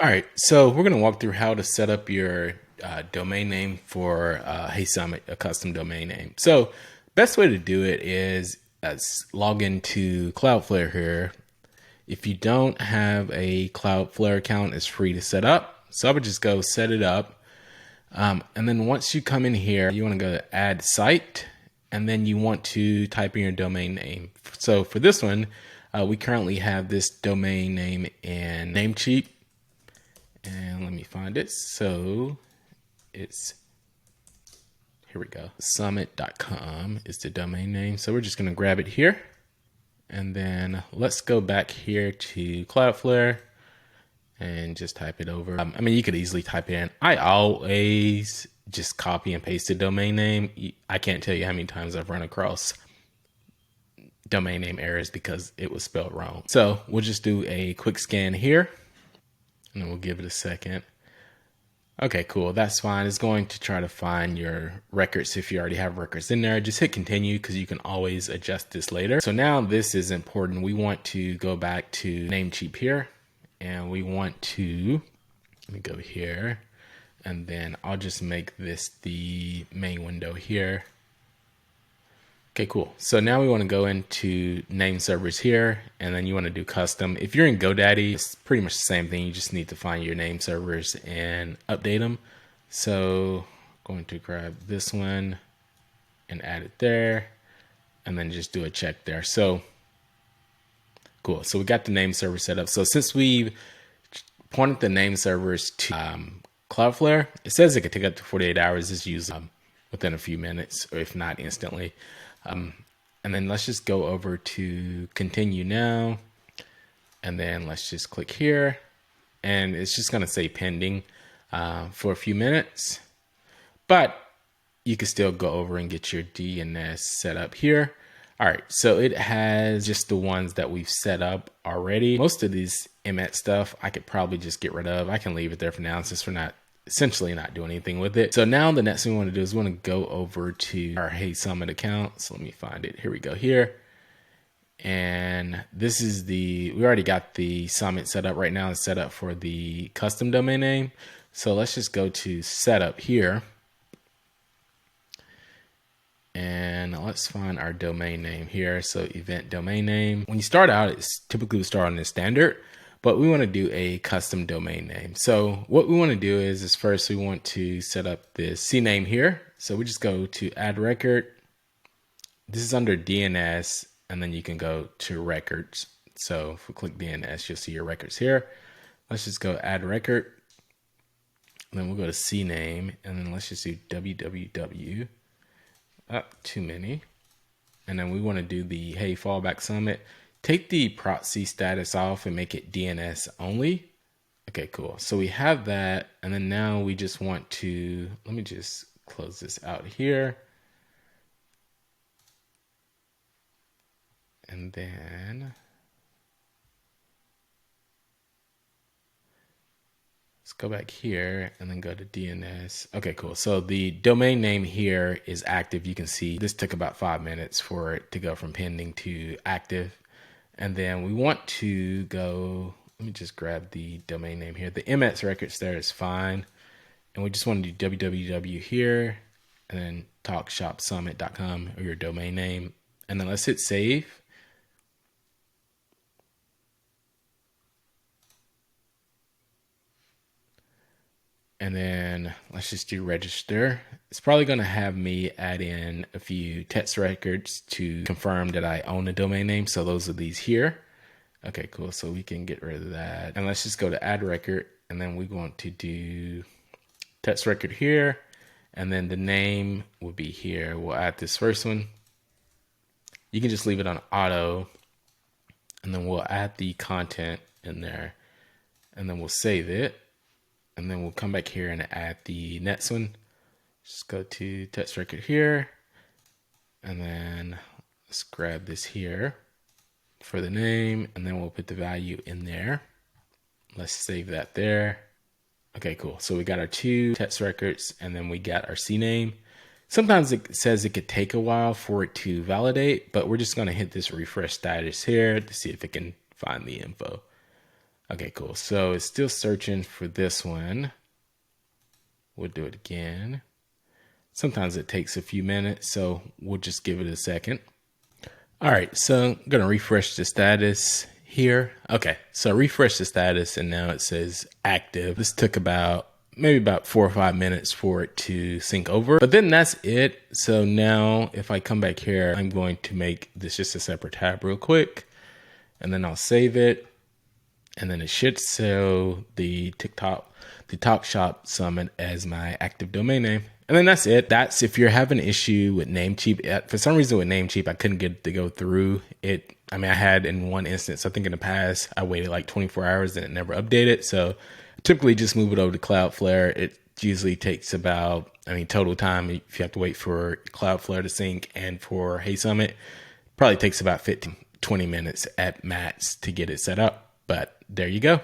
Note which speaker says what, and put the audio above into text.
Speaker 1: All right, so we're going to walk through how to set up your domain name for HeySummit, a custom domain name. So best way to do it is log into Cloudflare here. If you don't have a Cloudflare account, it's free to set up. So I would just go set it up. And then once you come in here, you want to go to add site, and then you want to type in your domain name. So for this one, we currently have this domain name in Namecheap. And let me find it. So it's, here we go. Summit.com is the domain name. So we're just going to grab it here. And then let's go back here to Cloudflare and just type it over. I mean, you could easily type it in. I always just copy and paste the domain name. I can't tell you how many times I've run across domain name errors because it was spelled wrong. So we'll just do a quick scan here. And then we'll give it a second. Okay, cool. That's fine. It's going to try to find your records. If you already have records in there, just hit continue because you can always adjust this later. So now this is important. We want to go back to Namecheap here, and we want to, let me go here, and then I'll just make this the main window here. Okay, cool. So now we want to go into name servers here, and then you want to do custom. If you're in GoDaddy, it's pretty much the same thing. You just need to find your name servers and update them. So I'm going to grab this one and add it there, and then just do a check there. So cool. So we got the name server set up. So since we've pointed the name servers to Cloudflare, it says it could take up to 48 hours. It's usually within a few minutes, or if not instantly. And then let's just go over to continue now. And then let's just click here, and it's just going to say pending for a few minutes, but you can still go over and get your DNS set up here. All right. So it has just the ones that we've set up already. Most of these Emmet stuff, I could probably just get rid of. I can leave it there for now since we're not essentially not doing anything with it. So now the next thing we want to do is we want to go over to our HeySummit account. So let me find it. Here we go here. And this is we already got the Summit set up right now. It's set up for the custom domain name. So let's just go to setup here. And let's find our domain name here. So event domain name. When you start out, it's typically we start on the standard, but we want to do a custom domain name. So what we want to do is first we want to set up this CNAME here. So we just go to add record. This is under DNS, and then you can go to records. So if we click DNS, you'll see your records here. Let's just go add record. And then we'll go to CNAME, and then let's just do www. Too many. And then we want to do the Hey Fallback Summit. Take the proxy status off and make it DNS only. Okay, cool. So we have that. And then now we just want to, let me just close this out here. And then let's go back here and then go to DNS. Okay, cool. So the domain name here is active. You can see this took about 5 minutes for it to go from pending to active. And then we want to go, let me just grab the domain name here. The MS records there is fine. And we just want to do www here and then talkshopsummit.com or your domain name. And then let's hit save. And then let's just do register. It's probably going to have me add in a few test records to confirm that I own a domain name. So those are these here. Okay, cool. So we can get rid of that. And let's just go to add record. And then we want to do test record here. And then the name will be here. We'll add this first one. You can just leave it on auto. And then we'll add the content in there. And then we'll save it. And then we'll come back here and add the next one. Just go to text record here. And then let's grab this here for the name. And then we'll put the value in there. Let's save that there. Okay, cool. So we got our 2 text records, and then we got our CNAME. Sometimes it says it could take a while for it to validate, but we're just going to hit this refresh status here to see if it can find the info. Okay, cool. So it's still searching for this one. We'll do it again. Sometimes it takes a few minutes, so we'll just give it a second. All right, so I'm gonna refresh the status here. Okay, so refresh the status and now it says active. This took maybe about 4 or 5 minutes for it to sync over, but then that's it. So now if I come back here, I'm going to make this just a separate tab real quick, and then I'll save it. And then it should show the Talk Shop Summit as my active domain name. And then that's it. That's if you're having an issue with Namecheap. For some reason with Namecheap, I couldn't get it to go through it. I mean, I had in one instance, I think in the past, I waited like 24 hours and it never updated. So typically just move it over to Cloudflare. It usually takes about, total time, if you have to wait for Cloudflare to sync and for HeySummit, probably takes about 15, 20 minutes at max to get it set up. But there you go.